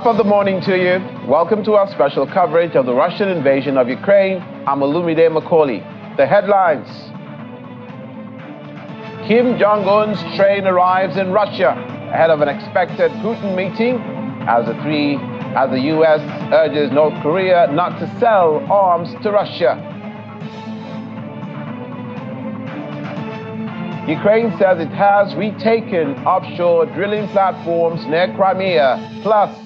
Top of the morning to you. Welcome to our special coverage of the Russian invasion of Ukraine. I'm Olumide Macaulay. The headlines. Kim Jong-un's train arrives in Russia ahead of an expected Putin meeting as the U.S. urges North Korea not to sell arms to Russia. Ukraine says it has retaken offshore drilling platforms near Crimea. Plus,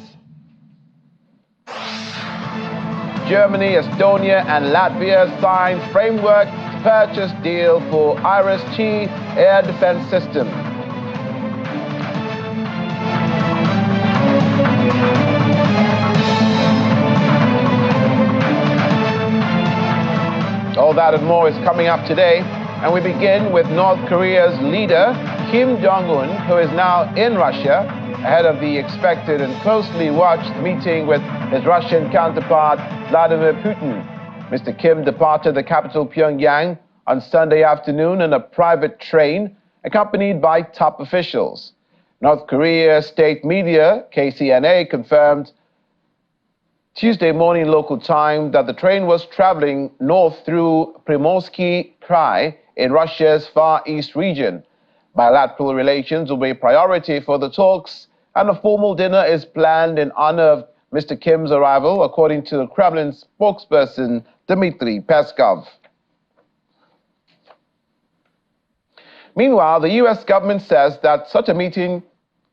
Germany, Estonia, and Latvia signed framework purchase deal for IRIS-T air defense system. All that and more is coming up today, and we begin with North Korea's leader, Kim Jong-un, who is now in Russia ahead of the expected and closely watched meeting with his Russian counterpart, Vladimir Putin. Mr. Kim departed the capital Pyongyang on Sunday afternoon in a private train, accompanied by top officials. North Korea state media, KCNA, confirmed Tuesday morning local time that the train was traveling north through Primorsky Krai in Russia's Far East region. Bilateral relations will be a priority for the talks, and a formal dinner is planned in honor of Mr. Kim's arrival, according to the Kremlin spokesperson Dmitry Peskov. Meanwhile, the U.S. government says that such a meeting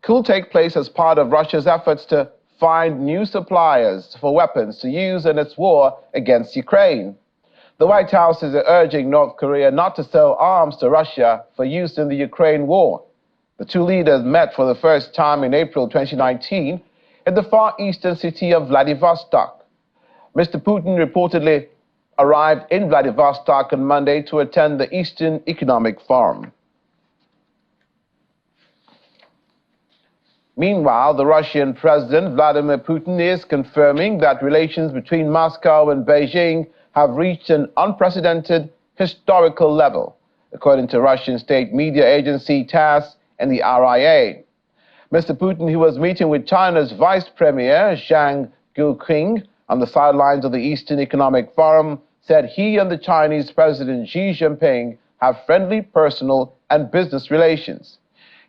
could take place as part of Russia's efforts to find new suppliers for weapons to use in its war against Ukraine. The White House is urging North Korea not to sell arms to Russia for use in the Ukraine war. The two leaders met for the first time in April 2019 in the far eastern city of Vladivostok. Mr. Putin reportedly arrived in Vladivostok on Monday to attend the Eastern Economic Forum. Meanwhile, the Russian President Vladimir Putin is confirming that relations between Moscow and Beijing have reached an unprecedented historical level, according to Russian state media agency TASS and the RIA. Mr. Putin, who was meeting with China's Vice Premier Zhang Guoqing on the sidelines of the Eastern Economic Forum, said he and the Chinese President Xi Jinping have friendly personal and business relations.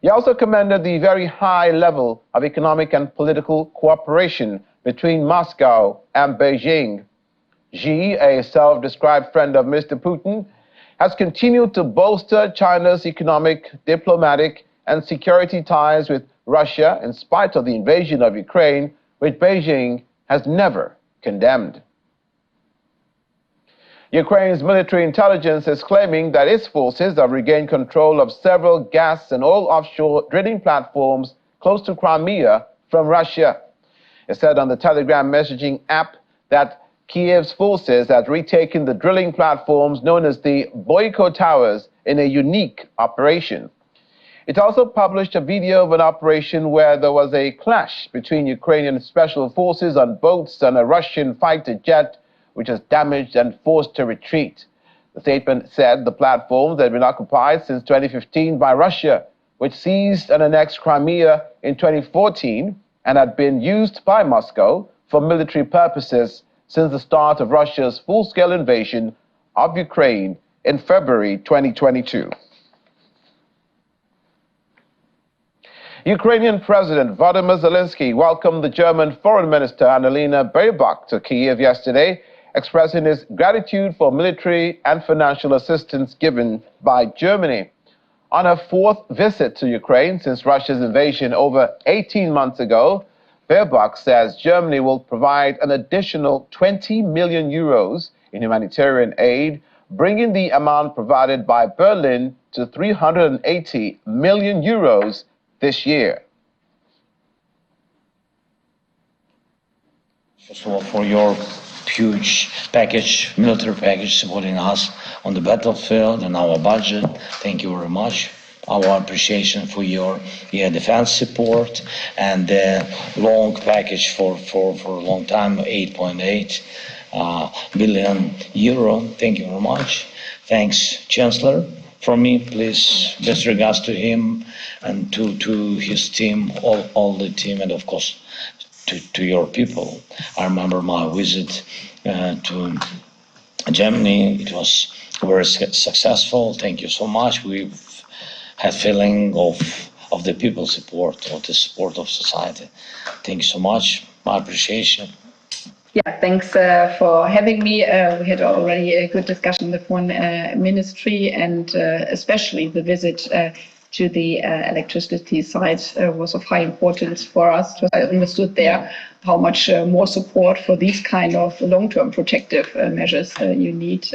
He also commended the very high level of economic and political cooperation between Moscow and Beijing. Xi, a self-described friend of Mr. Putin, has continued to bolster China's economic, diplomatic, and security ties with Russia in spite of the invasion of Ukraine, which Beijing has never condemned. Ukraine's military intelligence is claiming that its forces have regained control of several gas and oil offshore drilling platforms close to Crimea from Russia. It said on the Telegram messaging app that Kiev's forces had retaken the drilling platforms known as the Boyko Towers in a unique operation. It also published a video of an operation where there was a clash between Ukrainian special forces on boats and a Russian fighter jet, which was damaged and forced to retreat. The statement said the platforms had been occupied since 2015 by Russia, which seized and annexed Crimea in 2014 and had been used by Moscow for military purposes since the start of Russia's full-scale invasion of Ukraine in February 2022. Ukrainian President Volodymyr Zelensky welcomed the German Foreign Minister Annalena Baerbock to Kyiv yesterday, expressing his gratitude for military and financial assistance given by Germany. On her fourth visit to Ukraine since Russia's invasion over 18 months ago, Baerbock says Germany will provide an additional 20 million euros in humanitarian aid, bringing the amount provided by Berlin to 380 million euros this year. First of all, for your huge package, military package supporting us on the battlefield and our budget. Thank you very much. Our appreciation for your defense support and the long package for a long time, 8.8 billion euro. Thank you very much. Thanks, Chancellor. From me, please, best regards to him and to his team, all the team, and of course, to your people. I remember my visit to Germany. It was very successful. Thank you so much. We've had feeling of the people's support, of the support of society. Thank you so much. My appreciation. Yeah, thanks for having me. We had already a good discussion with one ministry, and especially the visit to the electricity side was of high importance for us. I understood there how much more support for these kind of long-term protective measures you need,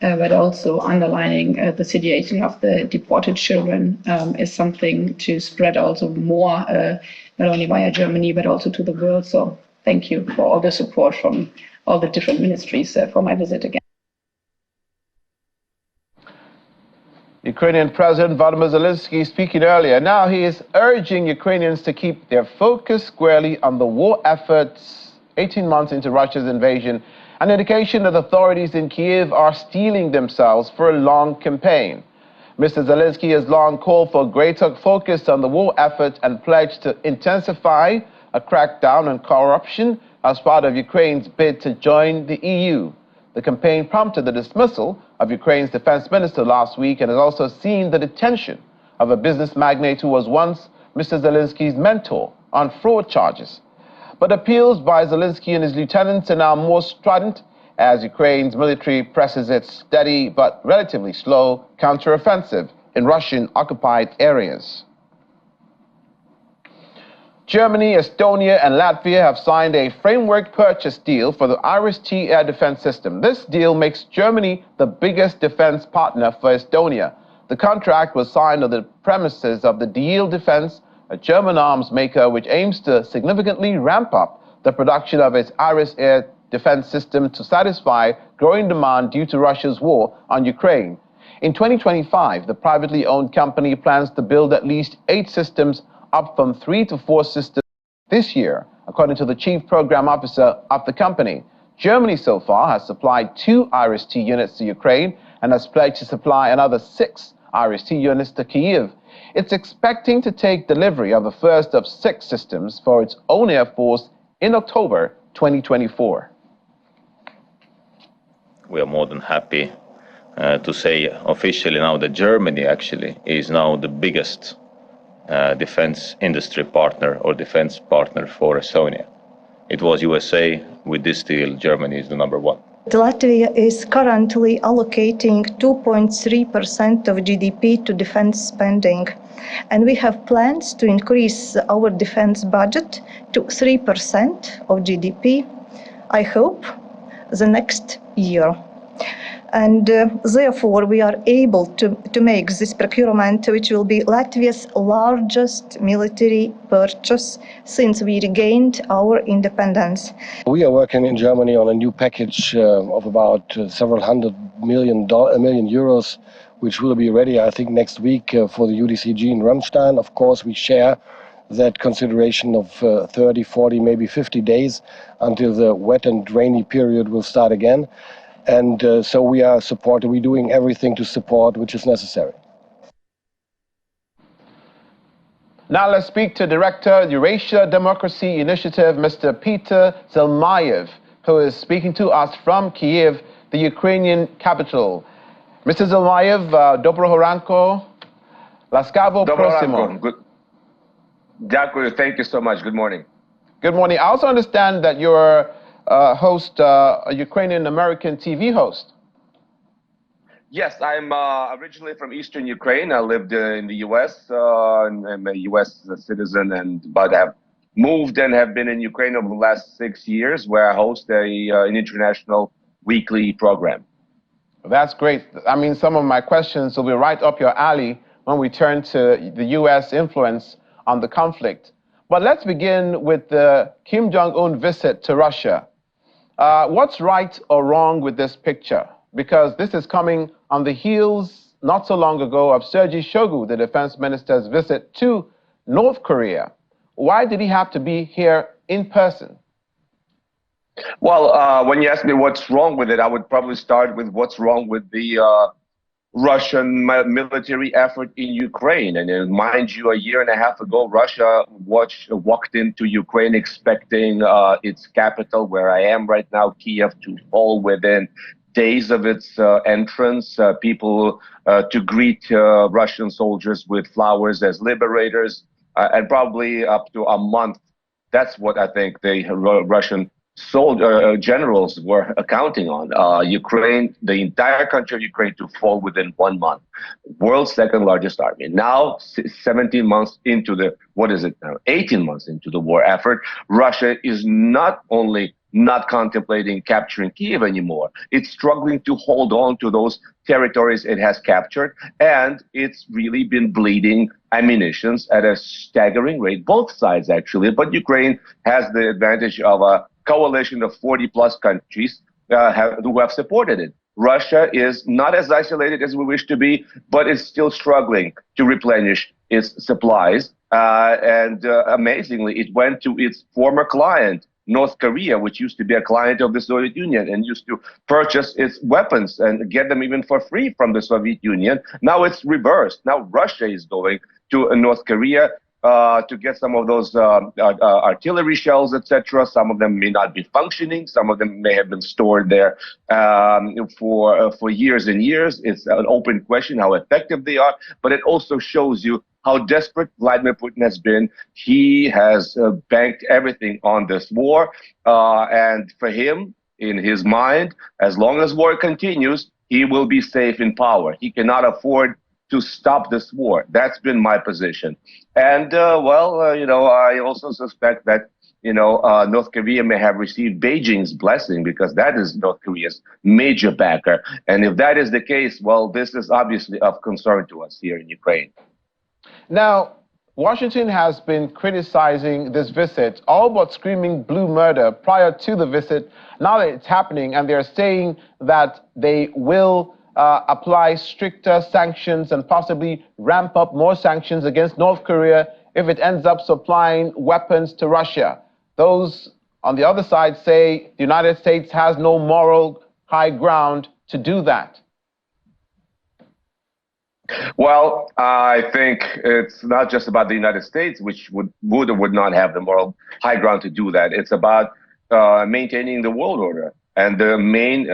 but also underlining the situation of the deported children is something to spread also more, not only via Germany, but also to the world. So thank you for all the support from all the different ministries for my visit again. Ukrainian President Volodymyr Zelensky speaking earlier. Now he is urging Ukrainians to keep their focus squarely on the war efforts 18 months into Russia's invasion, an indication that authorities in Kyiv are steeling themselves for a long campaign. Mr. Zelensky has long called for greater focus on the war effort and pledged to intensify a crackdown on corruption as part of Ukraine's bid to join the EU. The campaign prompted the dismissal of Ukraine's defense minister last week and has also seen the detention of a business magnate who was once Mr. Zelensky's mentor on fraud charges. But appeals by Zelensky and his lieutenants are now more strident as Ukraine's military presses its steady but relatively slow counteroffensive in Russian-occupied areas. Germany, Estonia and Latvia have signed a framework purchase deal for the IRIS-T air defense system. This deal makes Germany the biggest defense partner for Estonia. The contract was signed on the premises of the Diehl Defense, a German arms maker which aims to significantly ramp up the production of its IRIS air defense system to satisfy growing demand due to Russia's war on Ukraine. In 2025, the privately owned company plans to build at least 8 systems, up from 3 to 4 systems this year, according to the chief program officer of the company. Germany so far has supplied 2 IRIS-T units to Ukraine and has pledged to supply another 6 IRIS-T units to Kyiv. It's expecting to take delivery of the first of 6 systems for its own air force in October 2024. We are more than happy to say officially now that Germany actually is now the biggest defense industry partner or defense partner for Estonia. It was USA. With this deal, Germany is the number 1. Latvia is currently allocating 2.3% of GDP to defense spending, and we have plans to increase our defense budget to 3% of GDP, I hope, the next year. And therefore, we are able to make this procurement, which will be Latvia's largest military purchase since we regained our independence. We are working in Germany on a new package of about several hundred million euros, which will be ready, I think, next week for the UDCG in Ramstein. Of course, we share that consideration of 30, 40, maybe 50 days until the wet and rainy period will start again. And so we are supporting, we're doing everything to support which is necessary. Now let's speak to Director, Eurasia Democracy Initiative, Mr. Peter Zelmayev, who is speaking to us from Kyiv, the Ukrainian capital. Mr. Zelmayev, Доброго ранку, Laskavo prosimo. Дякую, thank you so much. Good morning. Good morning. I also understand that you're host, a Ukrainian-American TV host. Yes, I'm originally from Eastern Ukraine. I lived in the U.S. I'm a U.S. citizen, but have moved and have been in Ukraine over the last 6 years, where I host an international weekly program. That's great. I mean, some of my questions will be right up your alley when we turn to the U.S. influence on the conflict. But let's begin with the Kim Jong-un visit to Russia. What's right or wrong with this picture? Because this is coming on the heels not so long ago of Sergei Shoigu, the defense minister's visit to North Korea. Why did he have to be here in person? Well, when you ask me what's wrong with it, I would probably start with what's wrong with the Russian military effort in Ukraine. And mind you, a year and a half ago, Russia walked into Ukraine expecting its capital, where I am right now, Kiev, to fall within days of its entrance. People to greet Russian soldiers with flowers as liberators, and probably up to a month. That's what I think the Russian generals were counting on Ukraine, the entire country of Ukraine, to fall within 1 month. World's second largest army. Now, 17 months into the, what is it now? 18 months into the war effort, Russia is not only not contemplating capturing Kiev anymore, it's struggling to hold on to those territories it has captured, and it's really been bleeding ammunitions at a staggering rate, both sides actually, but Ukraine has the advantage of a coalition of 40 plus countries who have supported it. Russia is not as isolated as we wish to be, but is still struggling to replenish its supplies. And amazingly, it went to its former client, North Korea, which used to be a client of the Soviet Union and used to purchase its weapons and get them even for free from the Soviet Union. Now it's reversed. Now Russia is going to North Korea to get some of those artillery shells, etc. Some of them may not be functioning. Some of them may have been stored there for years and years. It's an open question how effective they are, but it also shows you how desperate Vladimir Putin has been. He has banked everything on this war, and for him, in his mind, as long as war continues, he will be safe in power. He cannot afford to stop this war. That's been my position. And, I also suspect that, North Korea may have received Beijing's blessing, because that is North Korea's major backer. And if that is the case, well, this is obviously of concern to us here in Ukraine. Now, Washington has been criticizing this visit, all but screaming blue murder prior to the visit. Now that it's happening, and they're saying that they will apply stricter sanctions and possibly ramp up more sanctions against North Korea if it ends up supplying weapons to Russia. Those on the other side say the United States has no moral high ground to do that. Well, I think it's not just about the United States, which would or would not have the moral high ground to do that. It's about maintaining the world order and the main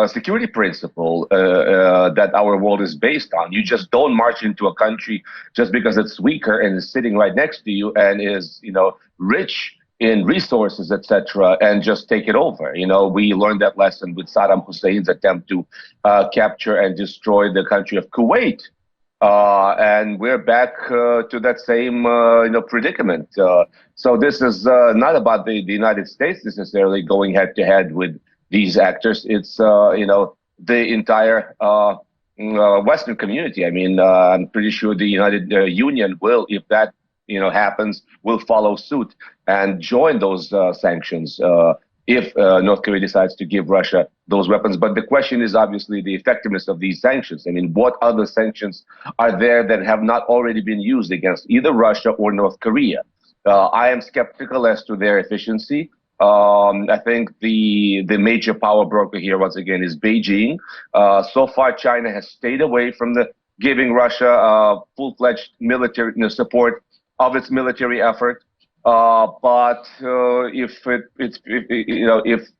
security principle that our world is based on. You just don't march into a country just because it's weaker and is sitting right next to you and is, rich in resources, etc., and just take it over. We learned that lesson with Saddam Hussein's attempt to capture and destroy the country of Kuwait. And we're back to that same predicament. So this is not about the United States necessarily going head to head with these actors. It's the entire Western community. I mean, I'm pretty sure the United Union will, if that happens, will follow suit and join those sanctions if North Korea decides to give Russia those weapons. But the question is obviously the effectiveness of these sanctions. I mean, what other sanctions are there that have not already been used against either Russia or North Korea? I am skeptical as to their efficiency. I think the major power broker here, once again, is Beijing. So far, China has stayed away from giving Russia full-fledged military support of its military effort. But if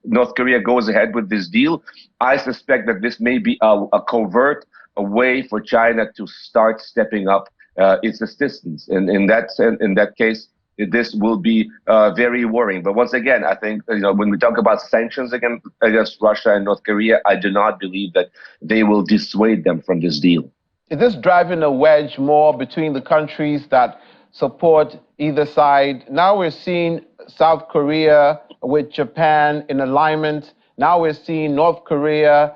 North Korea goes ahead with this deal, I suspect that this may be a covert way for China to start stepping up its assistance. And in that case, this will be very worrying. But once again, I think when we talk about sanctions against Russia and North Korea, I do not believe that they will dissuade them from this deal. Is this driving a wedge more between the countries that support either side? Now we're seeing South Korea with Japan in alignment. Now we're seeing North Korea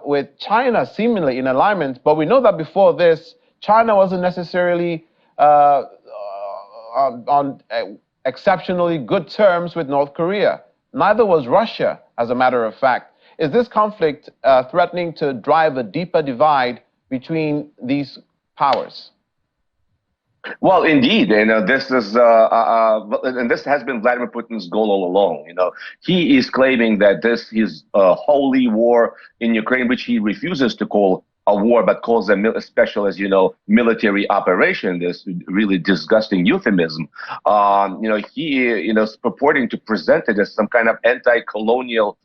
with China seemingly in alignment. But we know that before this, China wasn't necessarily on exceptionally good terms with North Korea. Neither was Russia, as a matter of fact. Is this conflict threatening to drive a deeper divide between these powers? Well, indeed, this is and this has been Vladimir Putin's goal all along. He is claiming that this is a holy war in Ukraine, which he refuses to call a war, but calls them a special, as you know, military operation. This really disgusting euphemism. He, is purporting to present it as some kind of anti-colonial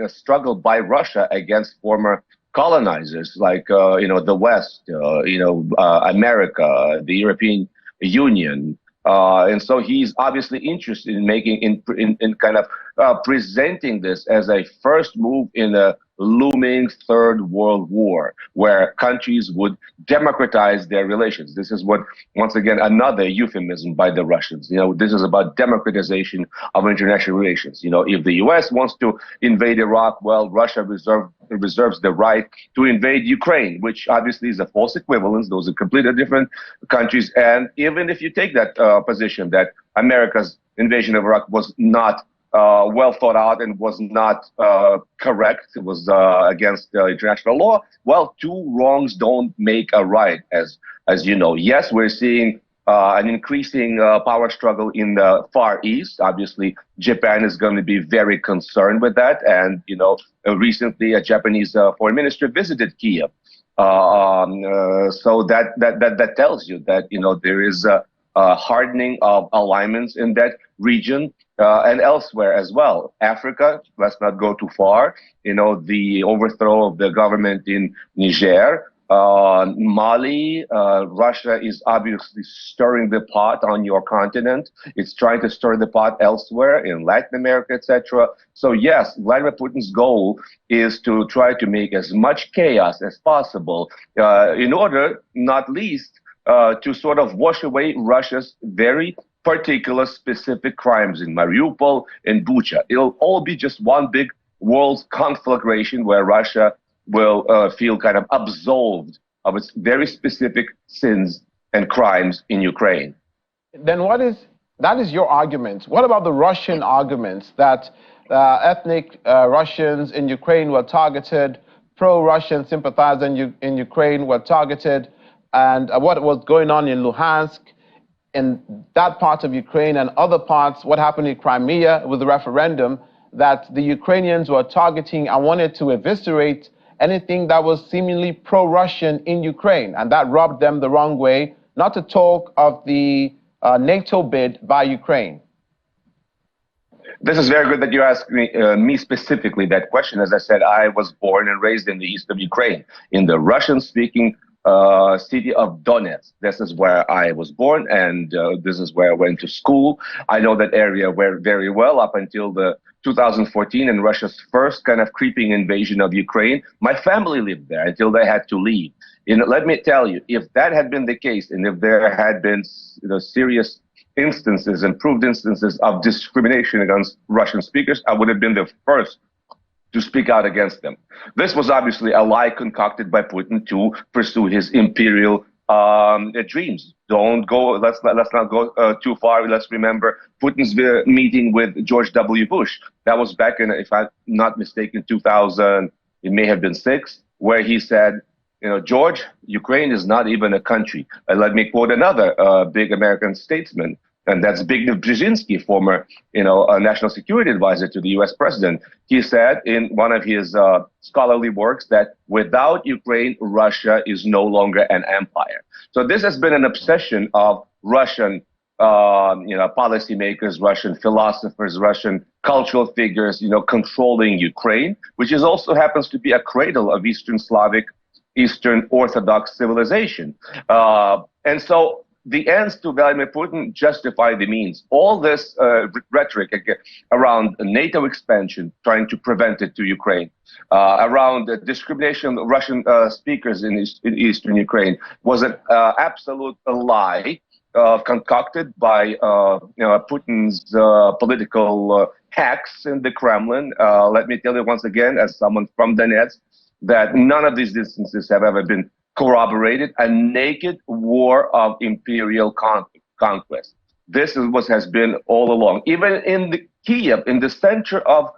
struggle by Russia against former colonizers like, the West, America, the European Union. And so he's obviously interested in making, in kind of presenting this as a first move in a looming third world war, where countries would democratize their relations. This is what, once again, another euphemism by the Russians. This is about democratization of international relations. If the U.S. wants to invade Iraq, well, Russia reserves the right to invade Ukraine, which obviously is a false equivalence. Those are completely different countries. And even if you take that position that America's invasion of Iraq was not well thought out and was not correct, it was against international law, well, two wrongs don't make a right, as you know. Yes, we're seeing an increasing power struggle in the Far East. Obviously, Japan is going to be very concerned with that. And, recently a Japanese foreign minister visited Kiev. So that tells you that, there is a hardening of alignments in that region and elsewhere as well. Africa, let's not go too far. The overthrow of the government in Niger. Mali, Russia is obviously stirring the pot on your continent. It's trying to stir the pot elsewhere in Latin America, etc. So yes, Vladimir Putin's goal is to try to make as much chaos as possible in order, not least, to sort of wash away Russia's very particular specific crimes in Mariupol and Bucha. It'll all be just one big world conflagration where Russia will feel kind of absolved of its very specific sins and crimes in Ukraine. Then that is your argument. What about the Russian arguments that ethnic Russians in Ukraine were targeted, pro-Russian sympathizers in Ukraine were targeted, and what was going on in Luhansk, in that part of Ukraine and other parts, what happened in Crimea with the referendum, that the Ukrainians were targeting and wanted to eviscerate anything that was seemingly pro-Russian in Ukraine, and that rubbed them the wrong way, not to talk of the NATO bid by Ukraine. This is very good that you asked me specifically that question. As I said, I was born and raised in the east of Ukraine, in the Russian-speaking city of Donetsk. This is where I was born, and this is where I went to school. I know that area very well up until the 2014 and Russia's first kind of creeping invasion of Ukraine. My family lived there until they had to leave. Let me tell you, if that had been the case, and if there had been serious instances and proved instances of discrimination against Russian speakers, I would have been the first to speak out against them. This was obviously a lie concocted by Putin to pursue his imperial dreams. Let's not go too far. Let's remember Putin's meeting with George W. Bush. That was back in, if I'm not mistaken, 2000, it may have been 6, where he said, George, Ukraine is not even a country. Let me quote another big American statesman, and that's Zbigniew Brzezinski, former, a national security advisor to the U.S. president. He said in one of his scholarly works that without Ukraine, Russia is no longer an empire. So this has been an obsession of Russian, policymakers, Russian philosophers, Russian cultural figures, controlling Ukraine, which also happens to be a cradle of Eastern Slavic, Eastern Orthodox civilization. And so the ends to Vladimir Putin justify the means. All this rhetoric around NATO expansion, trying to prevent it to Ukraine, around the discrimination of Russian speakers in Eastern Ukraine, was an absolute lie concocted by Putin's political hacks in the Kremlin. Let me tell you once again, as someone from Donetsk, that none of these instances have ever been corroborated. A naked war of imperial conquest. This is what has been all along. Even in Kiev, in the center of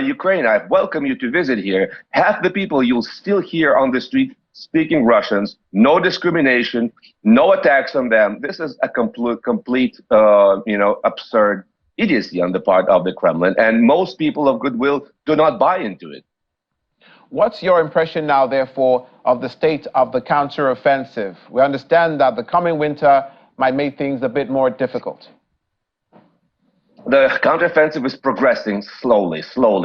Ukraine, I welcome you to visit here. Half the people you'll still hear on the street speaking Russians. No discrimination, no attacks on them. This is a complete absurd idiocy on the part of the Kremlin, and most people of goodwill do not buy into it. What's your impression now, therefore, of the state of the counteroffensive? We understand that the coming winter might make things a bit more difficult. The counteroffensive is progressing slowly,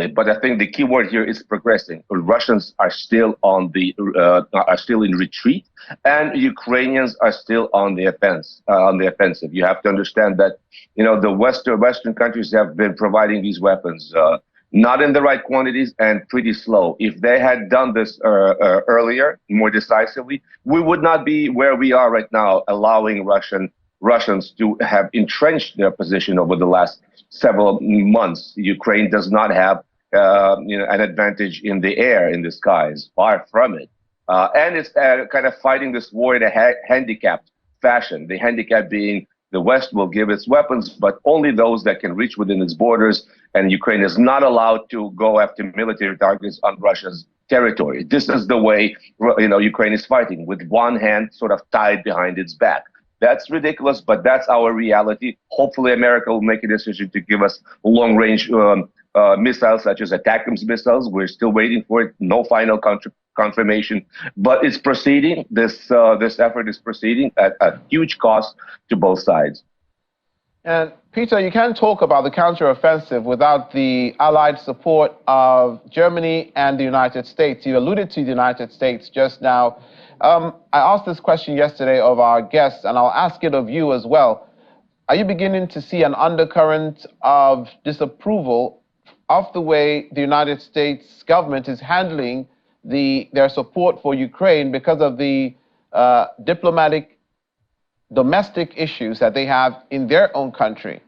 but I think the key word here is progressing. Russians are still in retreat, and Ukrainians are still on the offensive. You have to understand that the Western countries have been providing these weapons not in the right quantities and pretty slow. If they had done this earlier, more decisively, we would not be where we are right now, allowing Russians to have entrenched their position over the last several months. Ukraine does not have an advantage in the air, in the skies, far from it. And it's kind of fighting this war in a handicapped fashion. The handicap being the West will give its weapons, but only those that can reach within its borders, and Ukraine is not allowed to go after military targets on Russia's territory. This is the way Ukraine is fighting, with one hand sort of tied behind its back. That's ridiculous, but that's our reality. Hopefully, America will make a decision to give us long-range missiles, such as ATACMS missiles. We're still waiting for it. No final confirmation, but it's proceeding. This effort is proceeding at a huge cost to both sides. And Peter, you can't talk about the counteroffensive without the allied support of Germany and the United States. You alluded to the United States just now. I asked this question yesterday of our guests, and I'll ask it of you as well. Are you beginning to see an undercurrent of disapproval of the way the United States government is handling their support for Ukraine because of the domestic issues that they have in their own country?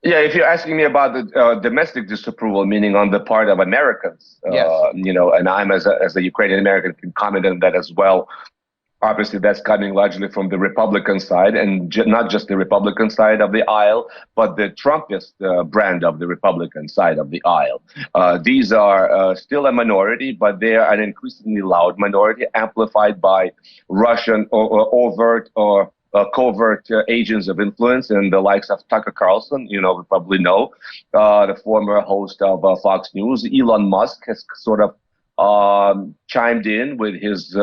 Yeah, if you're asking me about the domestic disapproval, meaning on the part of Americans, yes. And I'm as a Ukrainian American can comment on that as well. Obviously, that's coming largely from the Republican side, and not just the Republican side of the aisle, but the Trumpist brand of the Republican side of the aisle. These are still a minority, but they are an increasingly loud minority, amplified by Russian or overt or covert agents of influence, and the likes of Tucker Carlson, we probably know, the former host of Fox News. Elon Musk has sort of chimed in with his,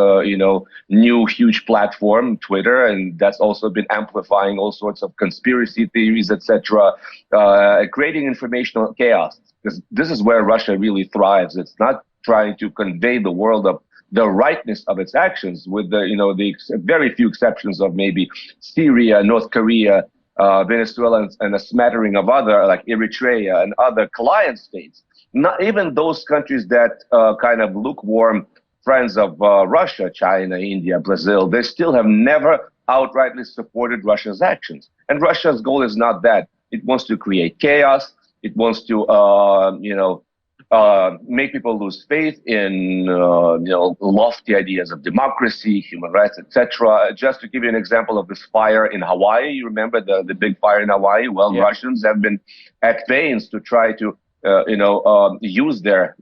new huge platform, Twitter, and that's also been amplifying all sorts of conspiracy theories, etc., creating informational chaos. Because this is where Russia really thrives. It's not trying to convey the world of the rightness of its actions, with the very few exceptions of maybe Syria, North Korea, Venezuela, and a smattering of other, like Eritrea and other client states. Not even those countries that kind of lukewarm friends of Russia, China, India, Brazil, they still have never outrightly supported Russia's actions. And Russia's goal is not that. It wants to create chaos. It wants to, make people lose faith in, lofty ideas of democracy, human rights, etc. Just to give you an example of this fire in Hawaii, you remember the big fire in Hawaii? Well, yeah. Russians have been at pains to try to use their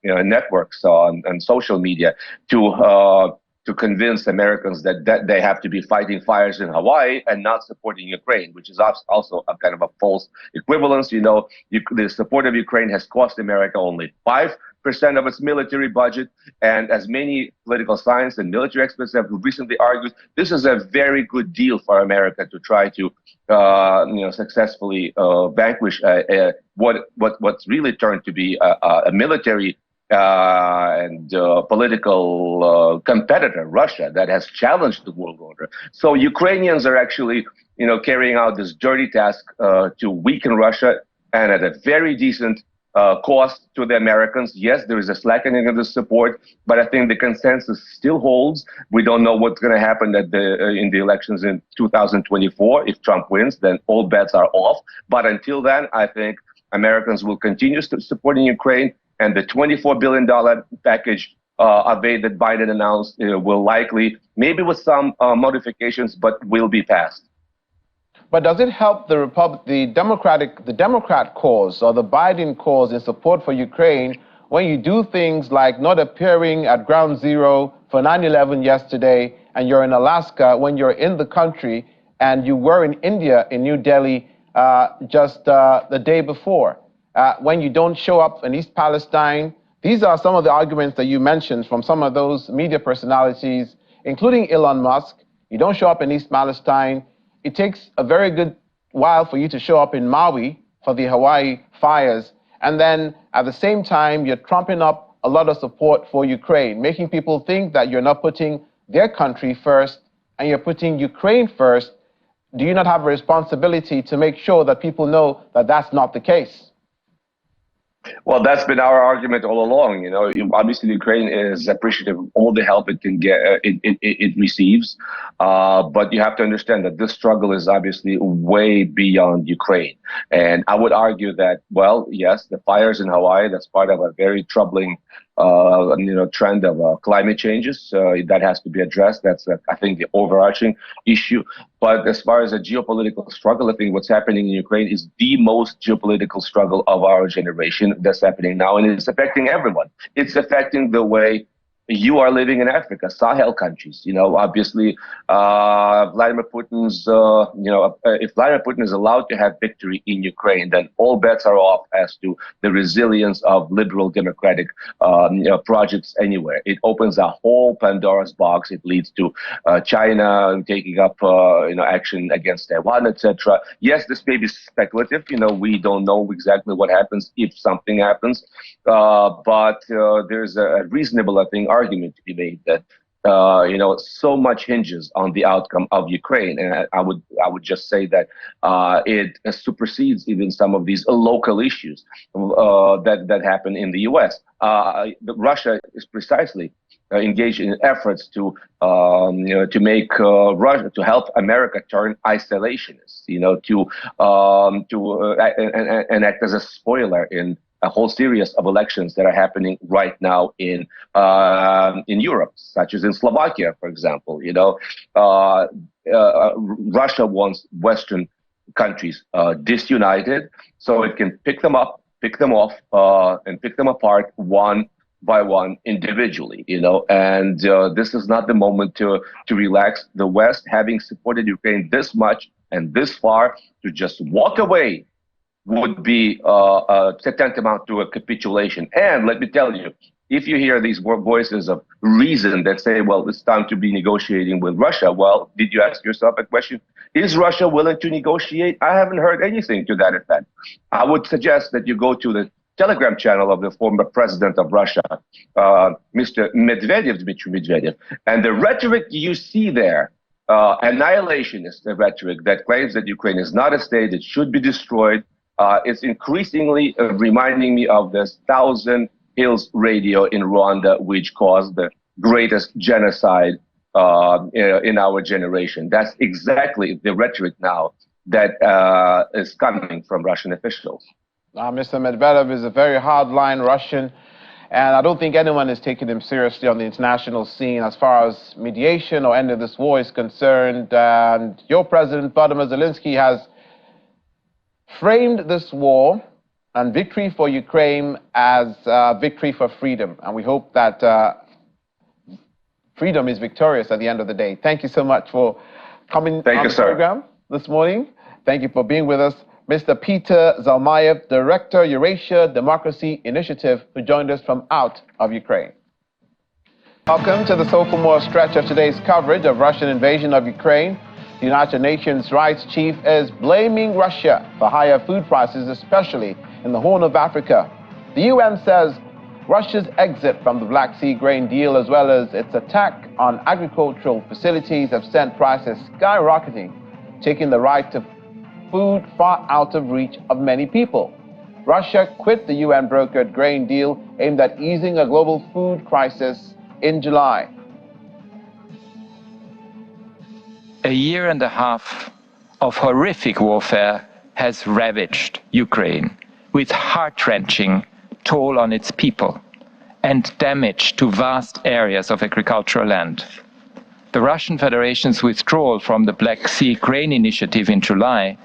networks on social media to convince Americans that they have to be fighting fires in Hawaii and not supporting Ukraine, which is also a kind of a false equivalence. The support of Ukraine has cost America only 5% of its military budget, and as many political science and military experts have recently argued, this is a very good deal for America to try to successfully vanquish what's really turned to be a military and political competitor, Russia, that has challenged the world order. So Ukrainians are actually, carrying out this dirty task to weaken Russia, and at a very decent cost to the Americans. Yes, there is a slackening of the support, but I think the consensus still holds. We don't know what's going to happen in the elections in 2024. If Trump wins, then all bets are off. But until then, I think Americans will continue supporting Ukraine, and the $24 billion package of aid that Biden announced will likely, maybe with some modifications, but will be passed. But does it help the Democrat cause or the Biden cause in support for Ukraine when you do things like not appearing at ground zero for 9/11 yesterday, and you're in Alaska when you're in the country, and you were in India, in New Delhi, just the day before? When you don't show up in East Palestine These are some of the arguments that you mentioned from some of those media personalities, including Elon Musk. You don't show up in East Palestine. It takes a very good while for you to show up in Maui for the Hawaii fires. And then at the same time, you're trumping up a lot of support for Ukraine, making people think that you're not putting their country first and you're putting Ukraine first. Do you not have a responsibility to make sure that people know that that's not the case? Well, that's been our argument all along. You know, obviously Ukraine is appreciative of all the help it can get, it receives. But you have to understand that this struggle is obviously way beyond Ukraine. And I would argue that, well, yes, the fires in Hawaii, that's part of a very troubling trend of climate changes that has to be addressed. That's, I think, the overarching issue. But as far as a geopolitical struggle, I think what's happening in Ukraine is the most geopolitical struggle of our generation that's happening now, and it's affecting everyone. It's affecting the way you are living in Africa, Sahel countries. You know, obviously, Vladimir Putin's, if Vladimir Putin is allowed to have victory in Ukraine, then all bets are off as to the resilience of liberal democratic projects anywhere. It opens a whole Pandora's box. It leads to China taking up, action against Taiwan, etc. Yes, this may be speculative. You know, we don't know exactly what happens if something happens, but there's a reasonable, I think, argument to be made that so much hinges on the outcome of Ukraine, and I would just say that it supersedes even some of these local issues that happen in the U.S. Russia is precisely engaged in efforts to make Russia, to help America turn isolationist, and act as a spoiler in a whole series of elections that are happening right now in Europe, such as in Slovakia, for example. Russia wants Western countries disunited so it can pick them up, pick them off, and pick them apart one by one individually. And this is not the moment to relax. The West, having supported Ukraine this much and this far, to just walk away would be tantamount to a capitulation. And let me tell you, if you hear these voices of reason that say, well, it's time to be negotiating with Russia, well, did you ask yourself a question? Is Russia willing to negotiate? I haven't heard anything to that effect. I would suggest that you go to the Telegram channel of the former president of Russia, Mr. Medvedev, Dmitry Medvedev, and the rhetoric you see there, annihilationist rhetoric that claims that Ukraine is not a state, it should be destroyed. It's increasingly reminding me of this Thousand Hills radio in Rwanda, which caused the greatest genocide in our generation. That's exactly the rhetoric now that is coming from Russian officials. Mr. Medvedev is a very hardline Russian, and I don't think anyone is taking him seriously on the international scene as far as mediation or end of this war is concerned. And your president, Vladimir Zelensky, has framed this war and victory for Ukraine as victory for freedom. And we hope that freedom is victorious at the end of the day. Thank you so much for coming on the program this morning. Thank you for being with us. Mr. Peter Zalmayev, Director, Eurasia Democracy Initiative, who joined us from out of Ukraine. Welcome to the sophomore stretch of today's coverage of Russian invasion of Ukraine. The United Nations Rights Chief is blaming Russia for higher food prices, especially in the Horn of Africa. The UN says Russia's exit from the Black Sea grain deal, as well as its attack on agricultural facilities, have sent prices skyrocketing, taking the right to food far out of reach of many people. Russia quit the UN-brokered grain deal aimed at easing a global food crisis in July. A year and a half of horrific warfare has ravaged Ukraine, with heart-wrenching toll on its people and damage to vast areas of agricultural land. The Russian Federation's withdrawal from the Black Sea Grain Initiative in July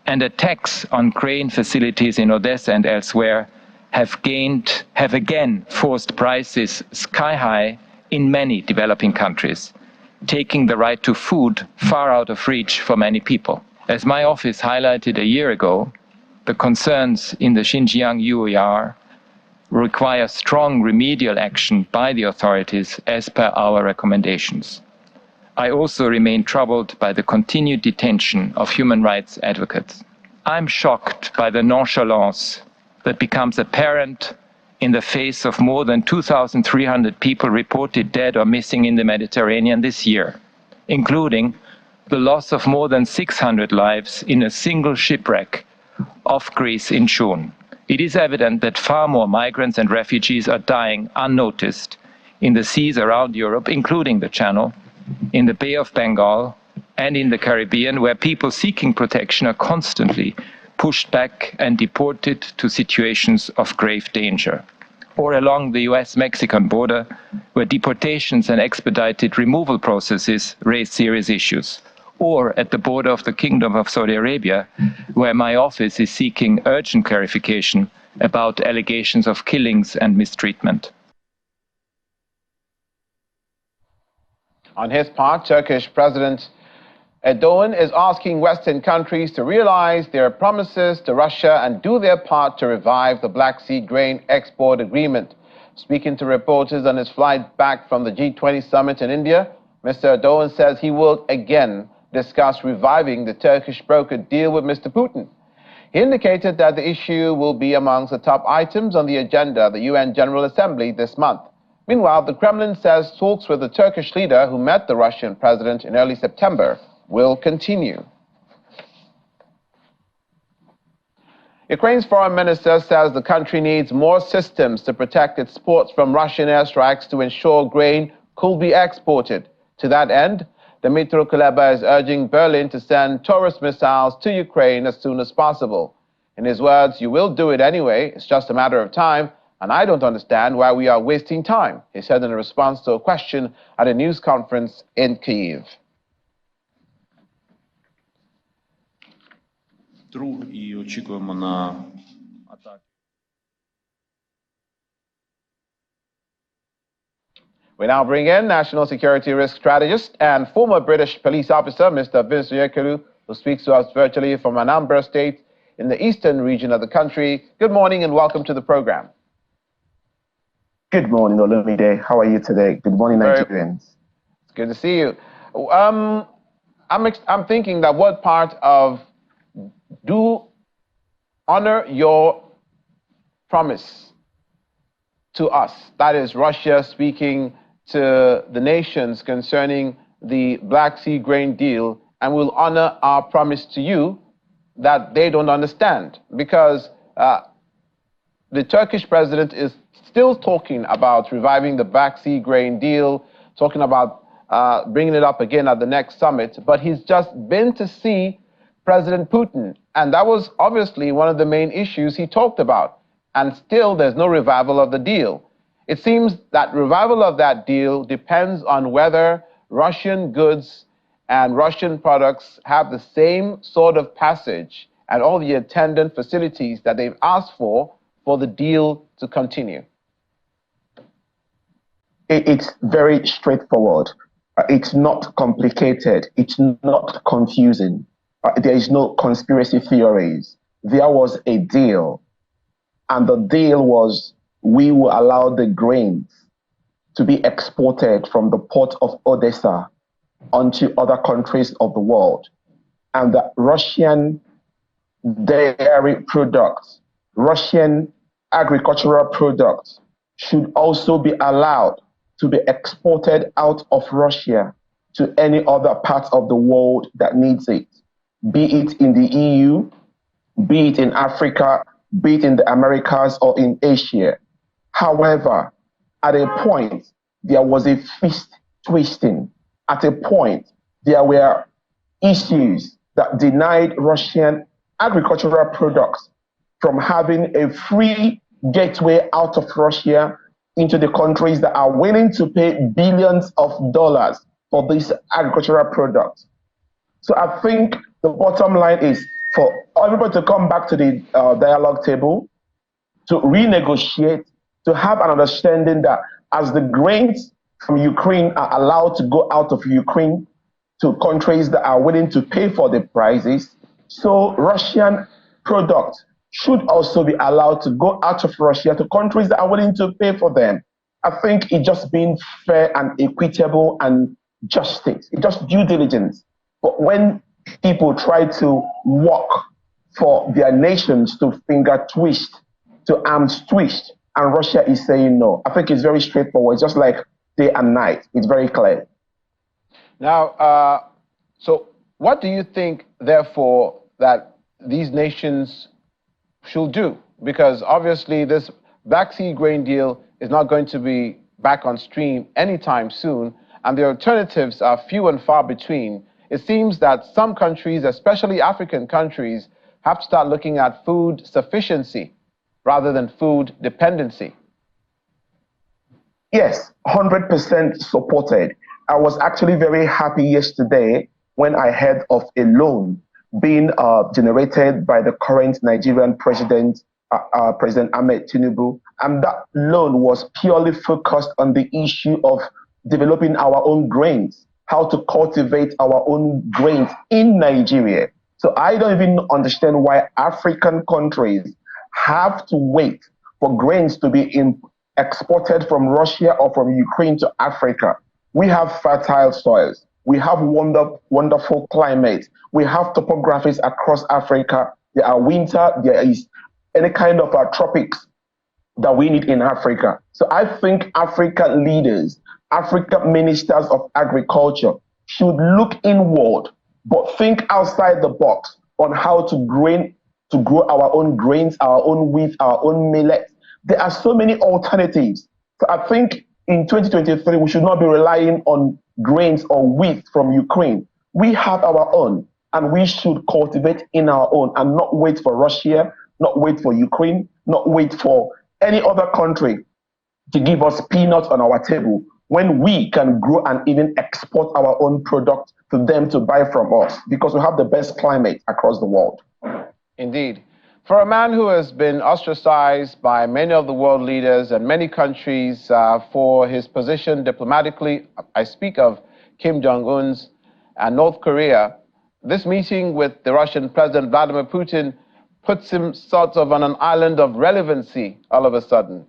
and attacks on grain facilities in Odessa and elsewhere have again forced prices sky high in many developing countries, taking the right to food far out of reach for many people. As my office highlighted a year ago, the concerns in the Xinjiang UER require strong remedial action by the authorities as per our recommendations. I also remain troubled by the continued detention of human rights advocates. I'm shocked by the nonchalance that becomes apparent in the face of more than 2,300 people reported dead or missing in the Mediterranean this year, including the loss of more than 600 lives in a single shipwreck off Greece in June. It is evident that far more migrants and refugees are dying unnoticed in the seas around Europe, including the Channel, in the Bay of Bengal, and in the Caribbean, where people seeking protection are constantly pushed back and deported to situations of grave danger. Or along the US-Mexican border, where deportations and expedited removal processes raise serious issues. Or at the border of the Kingdom of Saudi Arabia, where my office is seeking urgent clarification about allegations of killings and mistreatment. On his part, Turkish President Erdogan is asking Western countries to realize their promises to Russia and do their part to revive the Black Sea grain export agreement. Speaking to reporters on his flight back from the G20 summit in India, Mr. Erdogan says he will again discuss reviving the Turkish brokered deal with Mr. Putin. He indicated that the issue will be amongst the top items on the agenda of the UN General Assembly this month. Meanwhile, the Kremlin says talks with the Turkish leader who met the Russian president in early September will continue. Ukraine's foreign minister says the country needs more systems to protect its ports from Russian airstrikes to ensure grain could be exported. To that end, Dmytro Kuleba is urging Berlin to send Taurus missiles to Ukraine as soon as possible. In his words, "You will do it anyway, it's just a matter of time, and I don't understand why we are wasting time," he said in response to a question at a news conference in Kyiv. We now bring in National Security Risk Strategist and former British police officer, Mr. Vince Nyekuru, who speaks to us virtually from Anambra State in the eastern region of the country. Good morning and welcome to the program. Good morning, Olumide. How are you today? Good morning, Nigerians. It's good to see you. I'm thinking that what part of do honor your promise to us, that is Russia speaking to the nations concerning the Black Sea grain deal, and we'll honor our promise to you, that they don't understand, because the Turkish president is still talking about reviving the Black Sea grain deal, talking about bringing it up again at the next summit, but he's just been to see President Putin, and that was obviously one of the main issues he talked about, and still there's no revival of the deal. It seems that revival of that deal depends on whether Russian goods and Russian products have the same sort of passage and all the attendant facilities that they've asked for the deal to continue. It's very straightforward. It's not complicated. It's not confusing. There is no conspiracy theories. There was a deal, and the deal was we will allow the grains to be exported from the port of Odessa onto other countries of the world. And the Russian dairy products, Russian agricultural products should also be allowed to be exported out of Russia to any other part of the world that needs it, be it in the EU, be it in Africa, be it in the Americas or in Asia. However, at a point, there was a fist twisting. At a point, there were issues that denied Russian agricultural products from having a free gateway out of Russia into the countries that are willing to pay billions of dollars for these agricultural products. So I think the bottom line is for everybody to come back to the dialogue table, to renegotiate, to have an understanding that as the grains from Ukraine are allowed to go out of Ukraine to countries that are willing to pay for the prices, so Russian products should also be allowed to go out of Russia to countries that are willing to pay for them. I think it's just being fair and equitable and justice. It's just due diligence. But when people try to work for their nations to finger twist, to arms twist, and Russia is saying no, I think it's very straightforward. It's just like day and night. It's very clear. Now, so what do you think, therefore, that these nations should do? Because obviously this Black Sea grain deal is not going to be back on stream anytime soon, and the alternatives are few and far between. It seems that some countries, especially African countries, have to start looking at food sufficiency rather than food dependency. Yes, 100% supported. I was actually very happy yesterday when I heard of a loan being generated by the current Nigerian President, President Ahmed Tinubu. And that loan was purely focused on the issue of developing our own grains, how to cultivate our own grains in Nigeria. So I don't even understand why African countries have to wait for grains to be exported from Russia or from Ukraine to Africa. We have fertile soils. We have wonderful climate. We have topographies across Africa. There are winter, there is any kind of tropics that we need in Africa. So I think African leaders, African ministers of agriculture should look inward, but think outside the box on how to grow our own grains, our own wheat, our own millet. There are so many alternatives. So I think in 2023, we should not be relying on grains or wheat from Ukraine. We have our own, and we should cultivate in our own and not wait for Russia, not wait for Ukraine, not wait for any other country to give us peanuts on our table when we can grow and even export our own product to them to buy from us, because we have the best climate across the world. Indeed. For a man who has been ostracized by many of the world leaders and many countries for his position diplomatically, I speak of Kim Jong-un's and North Korea, this meeting with the Russian President Vladimir Putin puts him sort of on an island of relevancy all of a sudden.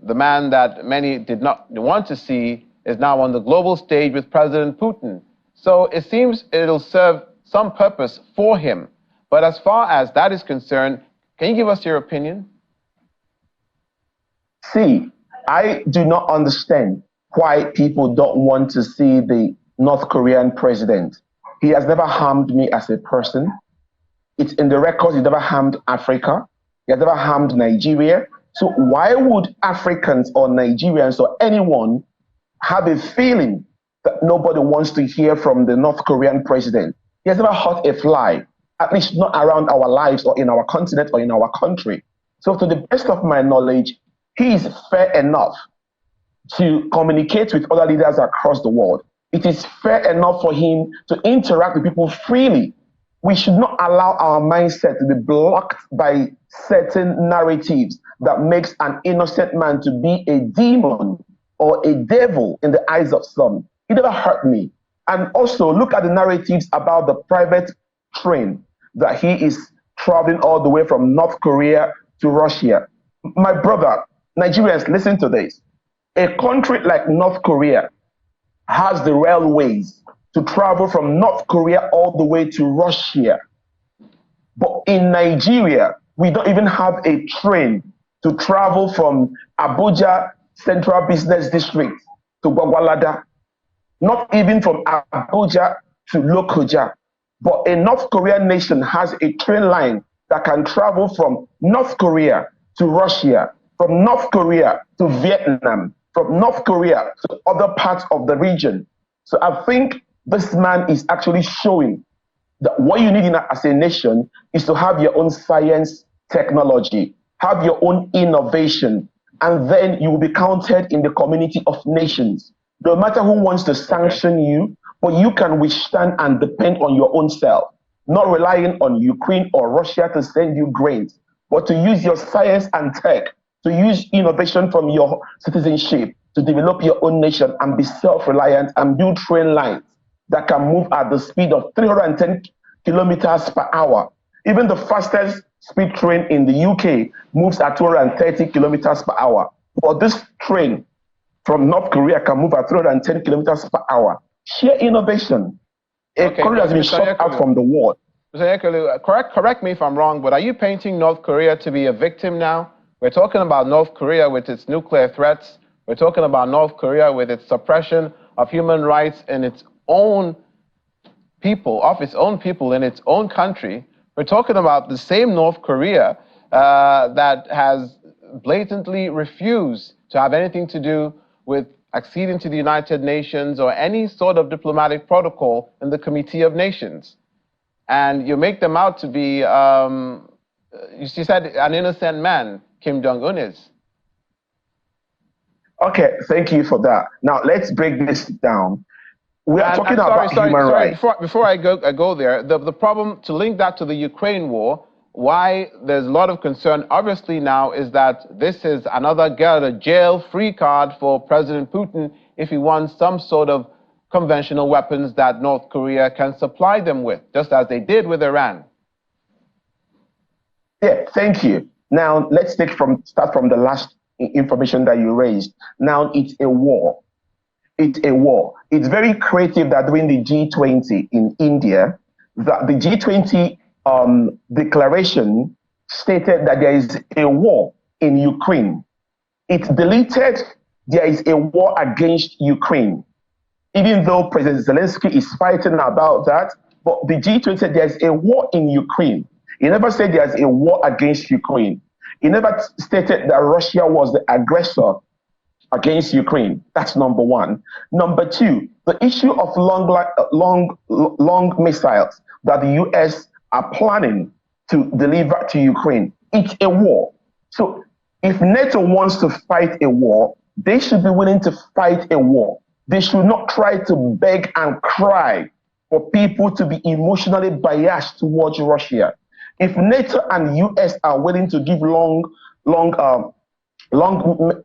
The man that many did not want to see is now on the global stage with President Putin. So it seems it'll serve some purpose for him. But as far as that is concerned, can you give us your opinion? See, I do not understand why people don't want to see the North Korean president. He has never harmed me as a person. It's in the records, he never harmed Africa. He has never harmed Nigeria. So why would Africans or Nigerians or anyone have a feeling that nobody wants to hear from the North Korean president? He has never hurt a fly, at least not around our lives or in our continent or in our country. So to the best of my knowledge, he is fair enough to communicate with other leaders across the world. It is fair enough for him to interact with people freely. We should not allow our mindset to be blocked by certain narratives that makes an innocent man to be a demon or a devil in the eyes of some. He never hurt me. And also look at the narratives about the private train that he is traveling all the way from North Korea to Russia. My brother, Nigerians, listen to this. A country like North Korea has the railways to travel from North Korea all the way to Russia. But in Nigeria, we don't even have a train to travel from Abuja Central Business District to Gwagwalada. Not even from Abuja to Lokoja. But a North Korean nation has a train line that can travel from North Korea to Russia, from North Korea to Vietnam, from North Korea to other parts of the region. So I think this man is actually showing that what you need as a nation is to have your own science, technology, have your own innovation, and then you will be counted in the community of nations. No matter who wants to sanction you, but you can withstand and depend on your own self, not relying on Ukraine or Russia to send you grains, but to use your science and tech, to use innovation from your citizenship to develop your own nation and be self-reliant and build train lines that can move at the speed of 310 kilometers per hour. Even the fastest speed train in the UK moves at 230 kilometers per hour. But this train from North Korea can move at 310 kilometers per hour. Sheer innovation. A country has been shut out from the world. Mr. Ekele, correct me if I'm wrong, but are you painting North Korea to be a victim now? We're talking about North Korea with its nuclear threats. We're talking about North Korea with its suppression of human rights in its own people, of its own people in its own country. We're talking about the same North Korea that has blatantly refused to have anything to do with acceding to the United Nations or any sort of diplomatic protocol in the Committee of Nations. And you make them out to be, you said, an innocent man, Kim Jong-un is. Okay, thank you for that. Now, let's break this down. We are talking about human rights. Before I go there, the problem, to link that to the Ukraine war, why there's a lot of concern, obviously now, is that this is another get a jail-free card for President Putin if he wants some sort of conventional weapons that North Korea can supply them with, just as they did with Iran. Yeah, thank you. Now, let's start from the last information that you raised. Now, it's a war. It's a war. It's very creative that during the G20 in India, that the G20 declaration stated that there is a war in Ukraine. It deleted there is a war against Ukraine, even though President Zelensky is fighting about that. But the G20 said there's a war in Ukraine. He never said there's a war against Ukraine. He never stated that Russia was the aggressor against Ukraine. That's number one. Number two, the issue of long missiles that the US are planning to deliver to Ukraine. It's a war. So if NATO wants to fight a war, they should be willing to fight a war. They should not try to beg and cry for people to be emotionally biased towards Russia. If NATO and US are willing to give long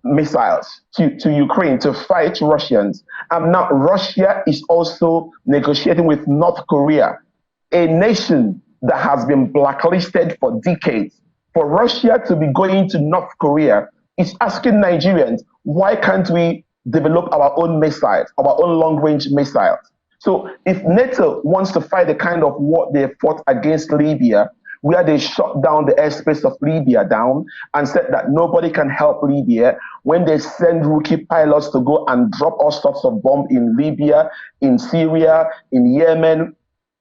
missiles to Ukraine to fight Russians, and now Russia is also negotiating with North Korea, a nation that has been blacklisted for decades. For Russia to be going to North Korea is asking Nigerians, why can't we develop our own missiles, our own long-range missiles? So if NATO wants to fight the kind of war they fought against Libya, where they shut down the airspace of Libya down and said that nobody can help Libya, when they send rookie pilots to go and drop all sorts of bombs in Libya, in Syria, in Yemen,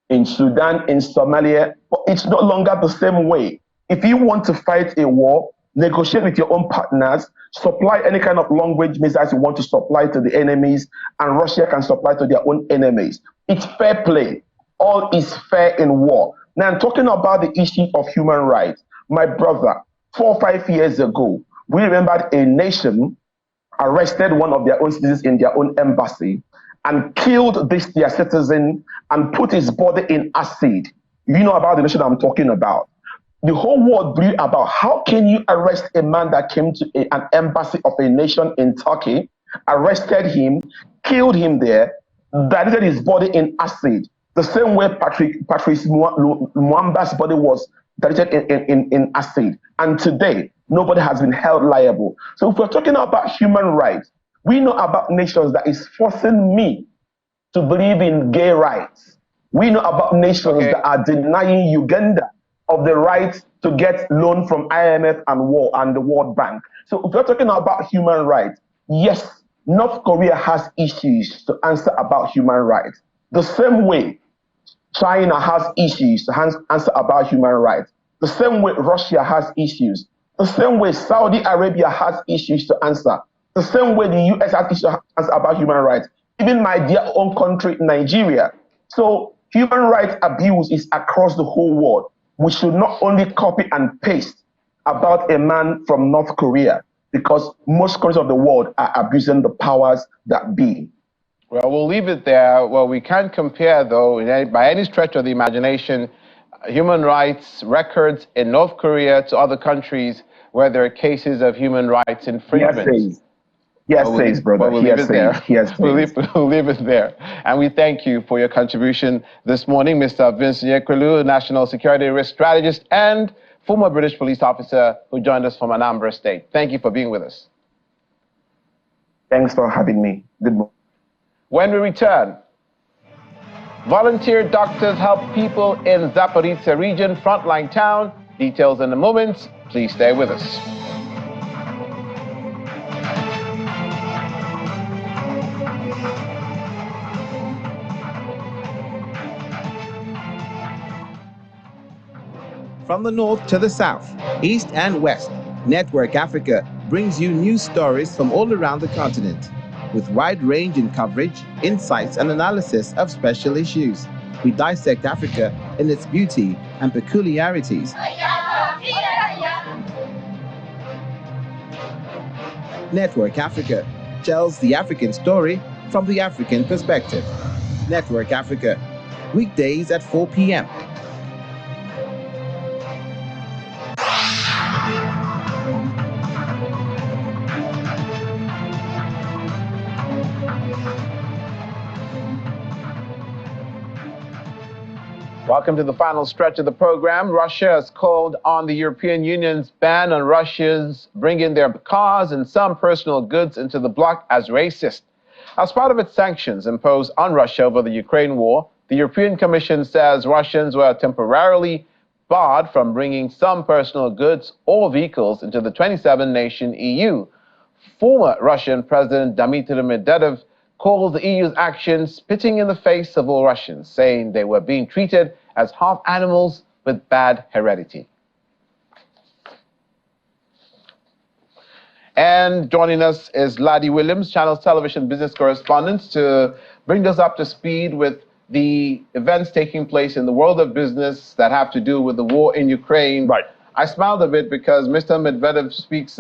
in Sudan, in Somalia, but it's no longer the same way. If you want to fight a war, negotiate with your own partners, supply any kind of long-range missiles you want to supply to the enemies, and Russia can supply to their own enemies. It's fair play. All is fair in war. Now, I'm talking about the issue of human rights. My brother, 4 or 5 years ago, we remembered a nation arrested one of their own citizens in their own embassy and killed their citizen and put his body in acid. You know about the nation I'm talking about. The whole world blew about how can you arrest a man that came to an embassy of a nation in Turkey, arrested him, killed him there, diluted his body in acid. The same way Patrice Mwamba's body was diluted in acid. And today, nobody has been held liable. So if we're talking about human rights, we know about nations that is forcing me to believe in gay rights. We know about nations that are denying Uganda of the right to get loan from IMF and the World Bank. So if we're talking about human rights, yes, North Korea has issues to answer about human rights. The same way China has issues to answer about human rights. The same way Russia has issues. The same way Saudi Arabia has issues to answer. The same way the US has issues to answer about human rights. Even my dear own country, Nigeria. So human rights abuse is across the whole world. We should not only copy and paste about a man from North Korea, because most countries of the world are abusing the powers that be. Well, we'll leave it there. Well, we can't compare, though, by any stretch of the imagination, human rights records in North Korea to other countries where there are cases of human rights infringement. Yes, Yes, says, brother. We'll leave it there. Yes, We'll leave it there. And we thank you for your contribution this morning, Mr. Vincent Yekrelu, National Security Risk Strategist and former British police officer who joined us from Anambra State. Thank you for being with us. Thanks for having me. Good morning. When we return, volunteer doctors help people in Zaporizhzhia region, frontline town. Details in a moment. Please stay with us. From the north to the south, east and west, Network Africa brings you news stories from all around the continent. With wide range in coverage, insights and analysis of special issues, we dissect Africa in its beauty and peculiarities. Network Africa tells the African story from the African perspective. Network Africa, weekdays at 4 p.m. Welcome to the final stretch of the program. Russia has called on the European Union's ban on Russians bringing their cars and some personal goods into the bloc as racist. As part of its sanctions imposed on Russia over the Ukraine war, the European Commission says Russians were temporarily barred from bringing some personal goods or vehicles into the 27-nation EU. Former Russian President Dmitry Medvedev called the EU's actions spitting in the face of all Russians, saying they were being treated as half animals with bad heredity. And joining us is Laddie Williams, Channels Television business correspondent, to bring us up to speed with the events taking place in the world of business that have to do with the war in Ukraine. Right. I smiled a bit because Mr. Medvedev speaks,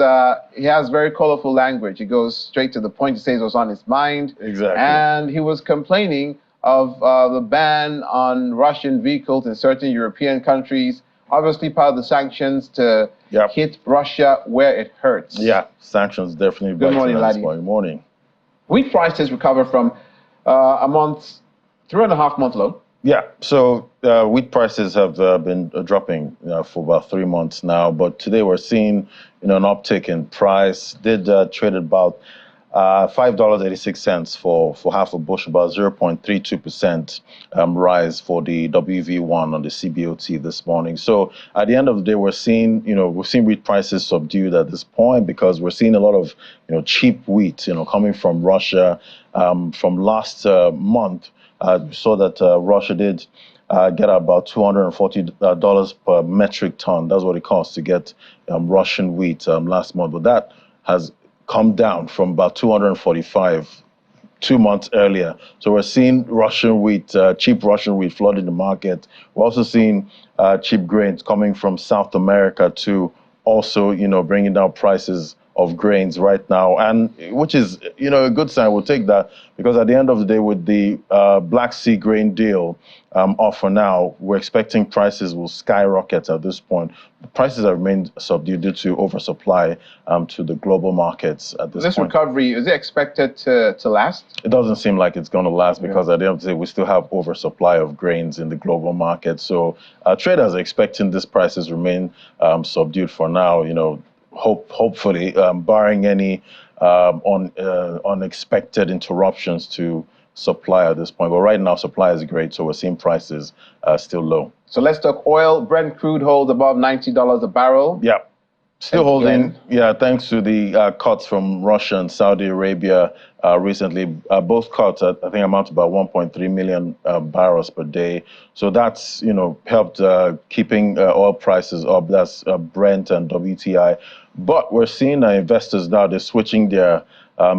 he has very colorful language. He goes straight to the point. He says what's on his mind. Exactly. And he was complaining of the ban on Russian vehicles in certain European countries, obviously part of the sanctions to hit Russia where it hurts. Yeah, sanctions definitely. Good morning, Laddie. Good morning. Wheat prices recover from a month, 3.5 month low. Yeah, so wheat prices have been dropping for about 3 months now, but today we're seeing an uptick in price. Did trade about $5.86 for half a bushel, about 0.32% rise for the WV1 on the CBOT this morning. So at the end of the day, we're seeing wheat prices subdued at this point because we're seeing a lot of cheap wheat coming from Russia. From last month, we saw that Russia did get about $240 per metric ton. That's what it costs to get Russian wheat last month, but that has come down from about 245 2 months earlier. So we're seeing Russian wheat, cheap Russian wheat flooding the market. We're also seeing cheap grains coming from South America to also, bringing down prices of grains right now, and which is, a good sign. We'll take that because at the end of the day, with the Black Sea grain deal offer now, we're expecting prices will skyrocket at this point. The prices have remained subdued due to oversupply to the global markets at this point. This recovery, is it expected to last? It doesn't seem like it's going to last because at the end of the day, we still have oversupply of grains in the global market. So traders are expecting these prices remain subdued for now, hopefully, barring any unexpected interruptions to supply at this point. But right now, supply is great, so we're seeing prices still low. So let's talk oil. Brent crude holds above $90 a barrel. Yeah, still holding. Yeah, thanks to the cuts from Russia and Saudi Arabia recently. Both cuts, I think, amount to about 1.3 million barrels per day. So that's, helped keeping oil prices up. That's Brent and WTI. But we're seeing investors now, they're switching their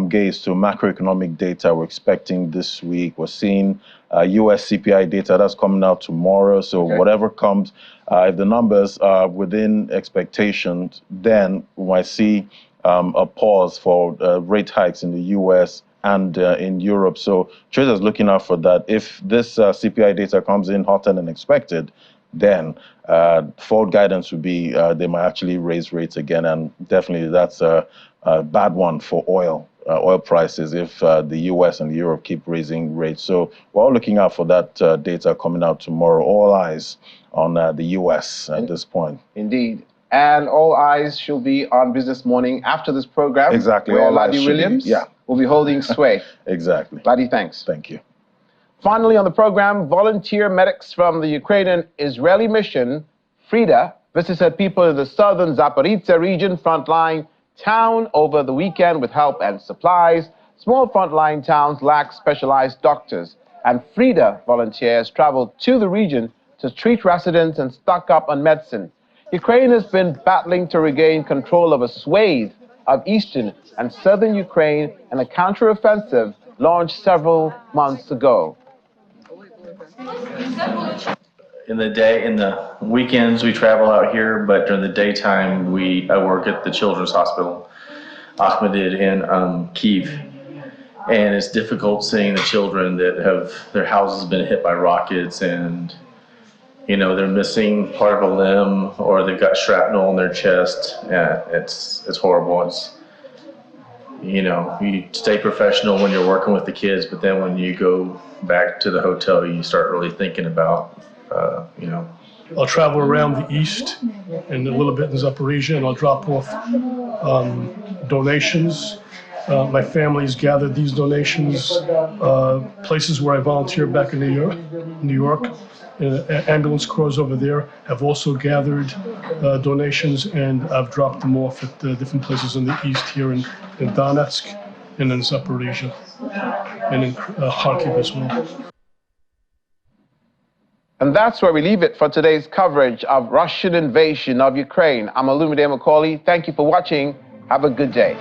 gaze to macroeconomic data we're expecting this week. We're seeing US CPI data that's coming out tomorrow. So whatever comes, if the numbers are within expectations, then we might see a pause for rate hikes in the US and in Europe. So traders looking out for that. If this CPI data comes in hotter than expected, then forward guidance would be they might actually raise rates again, and definitely that's a bad one for oil oil prices if the US and Europe keep raising rates. So we're all looking out for that data coming out tomorrow. All eyes on the US at this point. Indeed. And all eyes shall be on Business Morning after this program. Exactly. Where all Laddie Williams will be holding sway. Exactly. Laddie, thanks. Thank you. Finally on the program, volunteer medics from the Ukrainian-Israeli mission, Frida, visited people in the southern Zaporizhzhia region frontline town over the weekend with help and supplies. Small frontline towns lack specialized doctors, and Frida volunteers traveled to the region to treat residents and stock up on medicine. Ukraine has been battling to regain control of a swathe of eastern and southern Ukraine, and a counteroffensive launched several months ago. In the weekends we travel out here, but during the daytime I work at the Children's Hospital, Akhmedid in Kiev, and it's difficult seeing the children that have their houses been hit by rockets, and they're missing part of a limb or they've got shrapnel in their chest. Yeah, it's horrible. You stay professional when you're working with the kids, but then when you go back to the hotel, you start really thinking about I'll travel around the east and a little bit in Zaporizhzhia, and I'll drop off donations. My family's gathered these donations, places where I volunteered back in New York. Ambulance corps over there have also gathered donations, and I've dropped them off at different places in the east here in Donetsk and in Zaporizhzhia and in Kharkiv as well. And that's where we leave it for today's coverage of Russian invasion of Ukraine. I'm Olumide Macaulay. Thank you for watching. Have a good day.